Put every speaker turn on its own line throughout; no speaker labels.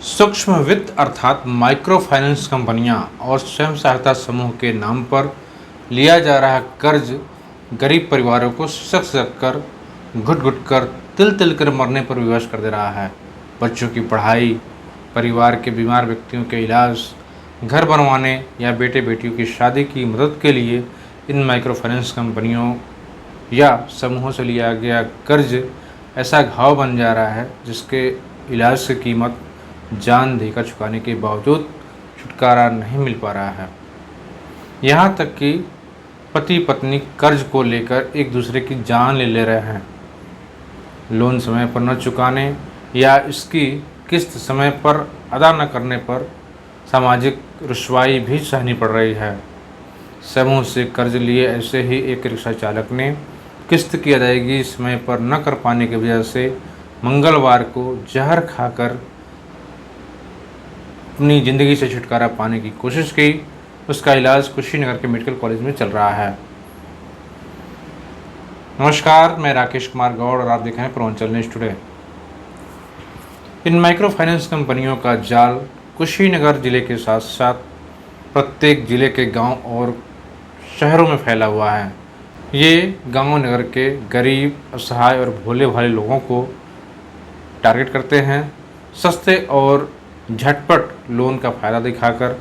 सूक्ष्म वित्त अर्थात माइक्रो फाइनेंस कंपनियां और स्वयं सहायता समूह के नाम पर लिया जा रहा कर्ज गरीब परिवारों को सक सक कर, घुट घुट कर, तिल तिल कर मरने पर विवश कर दे रहा है। बच्चों की पढ़ाई, परिवार के बीमार व्यक्तियों के इलाज, घर बनवाने या बेटे बेटियों की शादी की मदद के लिए इन माइक्रो फाइनेंस कंपनियों या समूहों से लिया गया कर्ज ऐसा घाव बन जा रहा है जिसके इलाज की कीमत जान देकर चुकाने के बावजूद छुटकारा नहीं मिल पा रहा है। यहाँ तक कि पति पत्नी कर्ज को लेकर एक दूसरे की जान ले रहे हैं। लोन समय पर न चुकाने या इसकी किस्त समय पर अदा न करने पर सामाजिक रुसवाई भी सहनी पड़ रही है। समूह से कर्ज लिए ऐसे ही एक रिक्शा चालक ने किस्त की अदायगी समय पर न कर पाने की वजह से मंगलवार को जहर खाकर अपनी ज़िंदगी से छुटकारा पाने की कोशिश की। उसका इलाज कुशीनगर के मेडिकल कॉलेज में चल रहा है। नमस्कार, मैं राकेश कुमार गौड़ और आप देख रहे हैं पूर्वांचल न्यूज़ टुडे। इन माइक्रो फाइनेंस कंपनियों का जाल कुशीनगर जिले के साथ साथ प्रत्येक जिले के गांव और शहरों में फैला हुआ है। ये गांव नगर के गरीब, असहाय और भोले भाले लोगों को टारगेट करते हैं। सस्ते और झटपट लोन का फ़ायदा दिखाकर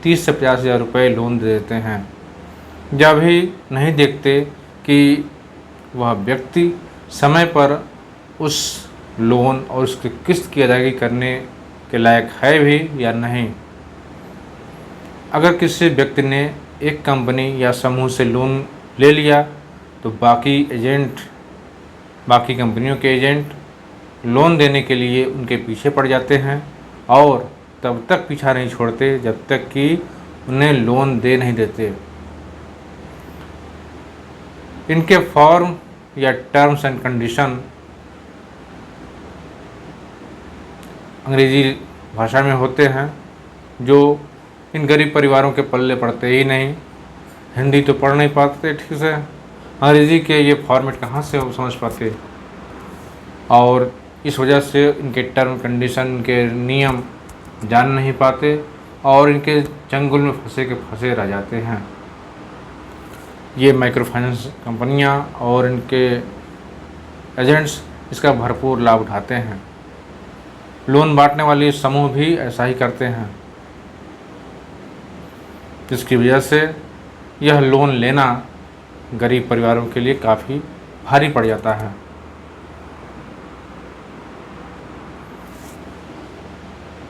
30 से 50 हज़ार रुपये लोन दे देते हैं। जब भी नहीं देखते कि वह व्यक्ति समय पर उस लोन और उसकी किस्त की अदायगी करने के लायक है भी या नहीं। अगर किसी व्यक्ति ने एक कंपनी या समूह से लोन ले लिया तो बाकी कंपनियों के एजेंट लोन देने के लिए उनके पीछे पड़ जाते हैं और तब तक पीछा नहीं छोड़ते जब तक कि उन्हें लोन दे नहीं देते। इनके फॉर्म या टर्म्स एंड कंडीशन अंग्रेजी भाषा में होते हैं जो इन गरीब परिवारों के पल्ले पड़ते ही नहीं। हिंदी तो पढ़ नहीं पाते ठीक से, अंग्रेजी के ये फॉर्मेट कहाँ से वो समझ पाते, और इस वजह से इनके टर्म कंडीशन के नियम जान नहीं पाते और इनके चंगुल में फंसे रह जाते हैं। ये माइक्रो फाइनेंस कंपनियां और इनके एजेंट्स इसका भरपूर लाभ उठाते हैं। लोन बांटने वाले समूह भी ऐसा ही करते हैं, जिसकी वजह से यह लोन लेना गरीब परिवारों के लिए काफ़ी भारी पड़ जाता है।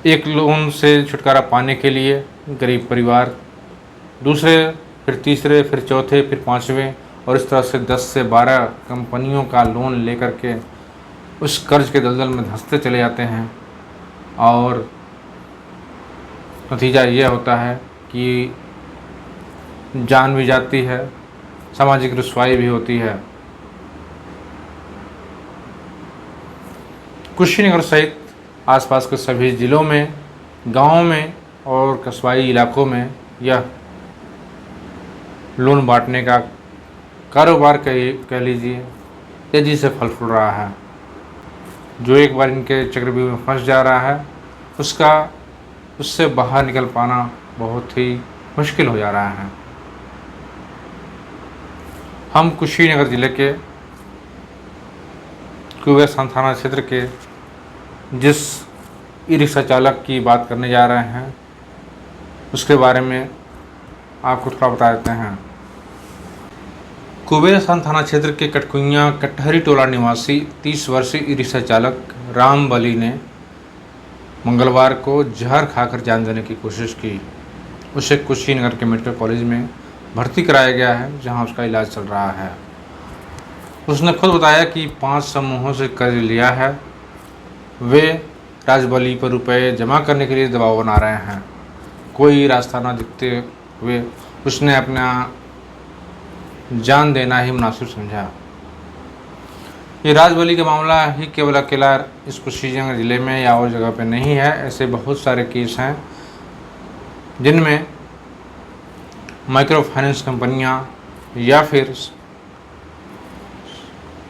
एक लोन से छुटकारा पाने के लिए गरीब परिवार दूसरे, फिर तीसरे, फिर चौथे, फिर पाँचवें और इस तरह से 10 से 12 कंपनियों का लोन लेकर के उस कर्ज के दलदल में धंसते चले जाते हैं और नतीजा ये होता है कि जान भी जाती है, सामाजिक रुसवाई भी होती है। कुशीनगर सहित आसपास के सभी ज़िलों में, गाँवों में और कस्बाई इलाकों में यह लोन बांटने का कारोबार कह लीजिए तेज़ी से फल फूल रहा है। जो एक बार इनके चक्रव्यूह में फंस जा रहा है उससे बाहर निकल पाना बहुत ही मुश्किल हो जा रहा है। हम कुशीनगर ज़िले के कुबेरस्थान थाना क्षेत्र के जिस ई रिक्शा चालक की बात करने जा रहे हैं उसके बारे में आपको थोड़ा बता देते हैं। कुबेरस्थान थाना क्षेत्र के कटकुइयाँ कटहरी टोला निवासी 30 वर्षीय ई रिक्शा चालक राम बली ने मंगलवार को जहर खाकर जान देने की कोशिश की। उसे कुशीनगर के मेडिकल कॉलेज में भर्ती कराया गया है, जहां उसका इलाज चल रहा है। उसने खुद बताया कि 5 समूहों से कर्ज लिया है। वे राजबली पर रुपए जमा करने के लिए दबाव बना रहे हैं। कोई रास्ता न दिखते हुए उसने अपना जान देना ही मुनासिब समझा। ये राजबली का मामला ही केवल अकेला इस कुशीनगर ज़िले में या और जगह पे नहीं है। ऐसे बहुत सारे केस हैं जिनमें माइक्रो फाइनेंस कंपनियां या फिर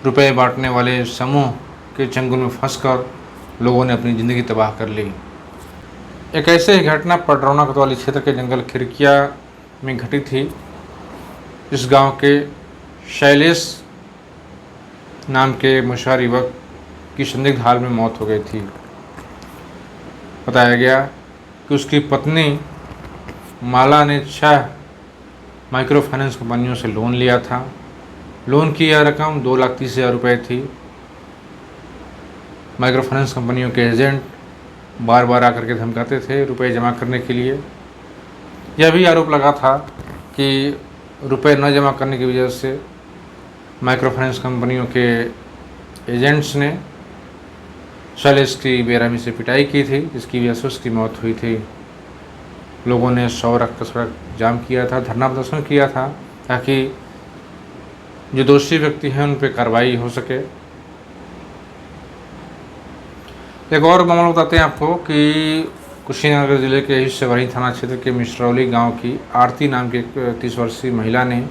रुपए बांटने वाले समूह के चंगुल में फंसकर लोगों ने अपनी ज़िंदगी तबाह कर ली। एक ऐसे ही घटना पडरौना कोतवाली क्षेत्र के जंगल खिरकिया में घटी थी। इस गांव के शैलेश नाम के मुशहर युवक की संदिग्ध हाल में मौत हो गई थी। बताया गया कि उसकी पत्नी माला ने 6 माइक्रो फाइनेंस कंपनियों से लोन लिया था। लोन की यह रकम 2,30,000 रुपये थी। माइक्रो फाइनेंस कंपनियों के एजेंट बार बार आकर के धमकाते थे रुपए जमा करने के लिए। यह भी आरोप लगा था कि रुपए न जमा करने की वजह से माइक्रो फाइनेंस कंपनियों के एजेंट्स ने शैलेश की बेरहमी से पिटाई की थी, जिसकी वजह से उसकी मौत हुई थी। लोगों ने सड़क जाम किया था, धरना प्रदर्शन किया था ताकि जो दोषी व्यक्ति हैं उन पर कार्रवाई हो सके। एक और मामला बताते हैं आपको कि कुशीनगर जिले के हिस्सेवाही थाना क्षेत्र के मिश्रौली गांव की आरती नाम की 30 वर्षीय महिला ने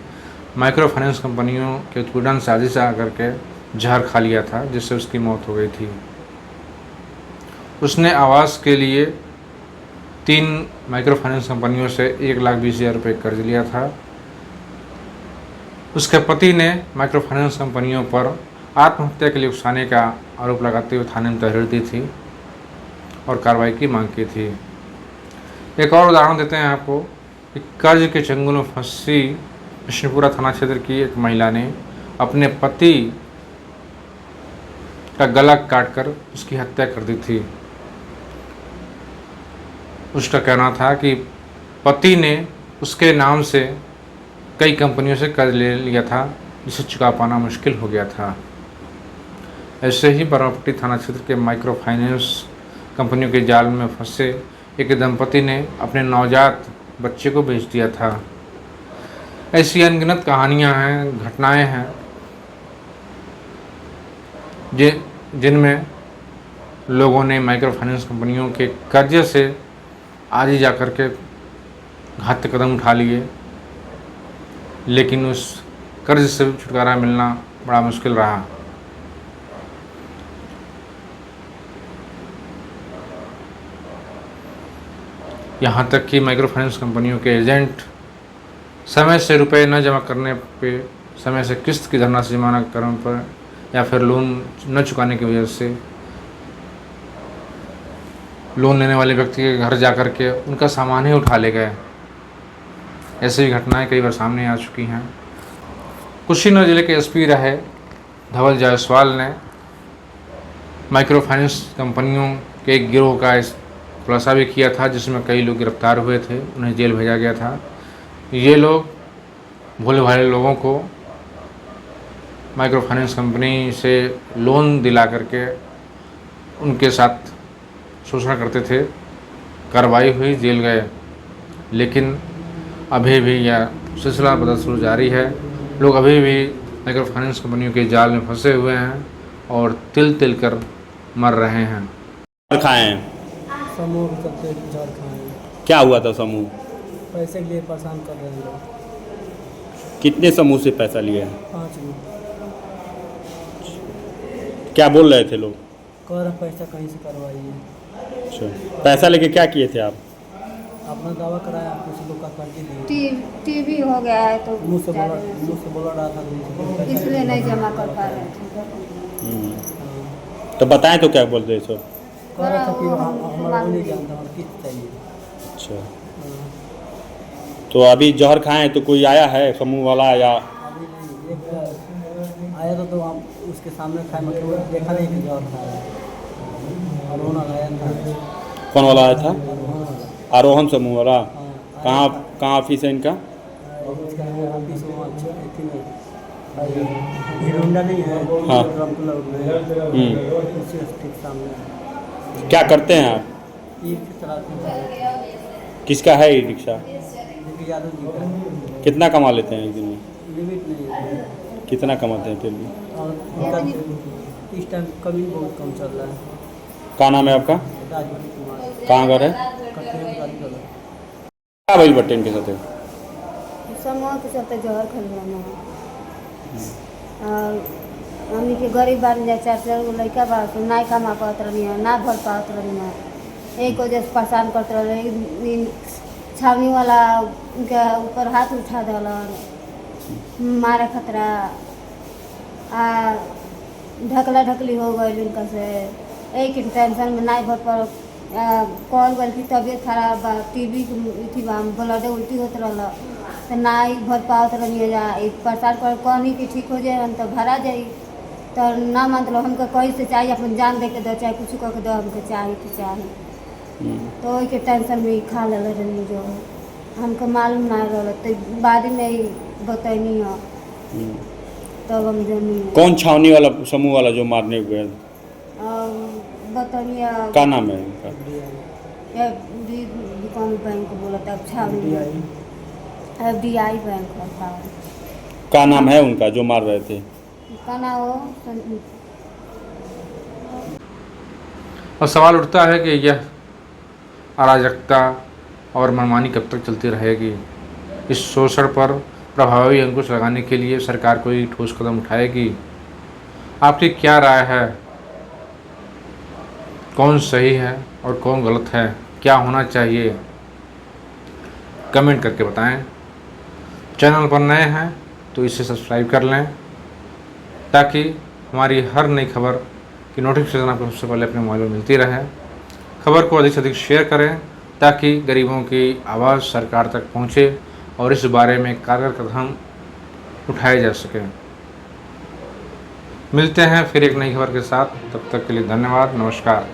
माइक्रो फाइनेंस कंपनियों के उत्पीड़न साजिश आकर के जहर खा लिया था, जिससे उसकी मौत हो गई थी। उसने आवास के लिए 3 माइक्रो फाइनेंस कंपनियों से 1,20,000 रुपये कर्ज लिया था। उसके पति ने माइक्रो फाइनेंस कंपनियों पर आत्महत्या के लिए उकसाने का आरोप लगाते हुए थाने में तहरीर दी थी और कार्रवाई की मांग की थी। एक और उदाहरण देते हैं आपको कि कर्ज के चंगुल में फंसी विष्णुपुरा थाना क्षेत्र की एक महिला ने अपने पति का गला काटकर उसकी हत्या कर दी थी। उसका कहना था कि पति ने उसके नाम से कई कंपनियों से कर्ज ले लिया था, जिसे चुका पाना मुश्किल हो गया था। ऐसे ही बरौपट्टी थाना क्षेत्र के माइक्रो फाइनेंस कंपनियों के जाल में फंसे एक दंपति ने अपने नवजात बच्चे को बेच दिया था। ऐसी अनगिनत कहानियां हैं, घटनाएं हैं जिनमें लोगों ने माइक्रो फाइनेंस कंपनियों के कर्जे से आज ही जाकर के घातक कदम उठा लिए, लेकिन उस कर्ज से छुटकारा मिलना बड़ा मुश्किल रहा। यहाँ तक कि माइक्रो फाइनेंस कंपनियों के एजेंट समय से रुपए न जमा करने पे, समय से किस्त की धनराशि जमा न करने पर या फिर लोन न चुकाने की वजह से लोन लेने वाले व्यक्ति के घर जाकर के उनका सामान ही उठा ले गए। ऐसी भी घटनाएं कई बार सामने आ चुकी हैं। कुशीनगर जिले के एसपी रहे धवल जायसवाल ने माइक्रो फाइनेंस कंपनियों के एक गिरोह का खुलासा भी किया था, जिसमें कई लोग गिरफ्तार हुए थे, उन्हें जेल भेजा गया था। ये लोग भोले भाले लोगों को माइक्रो फाइनेंस कंपनी से लोन दिला करके उनके साथ शोषण करते थे। कार्रवाई हुई, जेल गए, लेकिन अभी भी यह सिलसिला बदसुर जारी है। लोग अभी भी माइक्रो फाइनेंस कंपनियों के जाल में फंसे हुए हैं और तिल तिल कर मर रहे हैं।
खाए हैं
समूह के चलते जहर खाए।
क्या हुआ था? समूह
पैसे के लिए परेशान कर रहे हैं लोग।
कितने समूह से पैसा लिया है?
5 लोग।
क्या बोल रहे थे लोग?
कह रहे पैसा कहीं से करवाइए।
अच्छा, पैसा लेके क्या किए थे आप?
अपना दावा कराया, कुछ लोग का कर्ज दिए।
टीवी हो गया है तो
मुँह से बोला रहा था,
इसलिए नहीं जमा कर पा रहे थे।
तो बताएं तो क्या बोलते हैं सब?
कह रहा था कि हमारा नहीं जानता, हमारा किस्त चाहिए।
अच्छा, तो अभी जहर खाएं तो कोई आया है समूह वाला या?
अभी नहीं, एक आया तो हम उसके सामने खाए, मतलब देखा नहीं कि जहर खाया। आरोहण आया था।
कौन वाला आया था?
आरोहण वाला।
आरोहण समूह वाला?
हाँ,
कहाँ ऑफिस है इनका?
उसका ऑफिस वहाँ हीरोंडा नहीं है?
हाँ।
उसी ठीक सामने।
क्या करते हैं आप?
ई रिक्शा चलाते हैं।
किसका है ये रिक्शा?
यादव जी का।
कितना कमा लेते हैं एक दिन में?
लिमिट नहीं है।
कितना कमाते हैं फिर भी?
और इनका इस टाइम कमी बहुत कम चल रहा है।
क्या नाम है आपका?
राजमणि कुमार।
कहाँ घर है? क्या भाई बट्टे इनके साथ है?
समूह के चलते जहर खिलवाना है। हमनी के गरीब बानी जा, 4 गो लड़का बा तो नहीं कमा पात रही है, ना भर पात रही है। एक वजह से परेशान करते रहे। एक दिन छावनी वाला उनके ऊपर हाथ उठा दिलन, मारे खतरा आ ढकला ढकली हो गई उनका से। एक टेंशन में नहीं भर पर कॉल गल की तबीयत खराब बा, टीबी थी बा, ब्लड उल्टी होत रहल तो नहीं भर पावत रही जा। परेशान कर कहनी कि ठीक हो जाए तो भरा जाई तो ना मतलब हमको कहीं से चाहिए, अपन जान दे के दो चाहे कुछ कह के दो, हमको चाहिए तो चाहिए। तो वही के टेंशन में खा ले रही जो हमको मालूम ना रहा तो बाद में ही बतैनी हो तब हम जानी।
कौन छावनी वाला समूह वाला जो मारने गए?
बतैनी
क्या नाम है उनका?
दुकान बैंक बोला था छावनी FDI बैंक होता है।
क्या नाम है उनका जो मार रहे थे?
कहना हो
और सवाल उठता है कि यह अराजकता और मनमानी कब तक चलती रहेगी? इस शोषण पर प्रभावी अंकुश लगाने के लिए सरकार कोई ठोस कदम उठाएगी? आपकी क्या राय है? कौन सही है और कौन गलत है? क्या होना चाहिए? कमेंट करके बताएं। चैनल पर नए हैं तो इसे सब्सक्राइब कर लें ताकि हमारी हर नई खबर की नोटिफिकेशन आपको सबसे पहले अपने मोबाइल में मिलती रहे। खबर को अधिक से अधिक शेयर करें ताकि गरीबों की आवाज़ सरकार तक पहुंचे और इस बारे में कारगर कदम उठाए जा सकें। मिलते हैं फिर एक नई खबर के साथ, तब तक के लिए धन्यवाद, नमस्कार।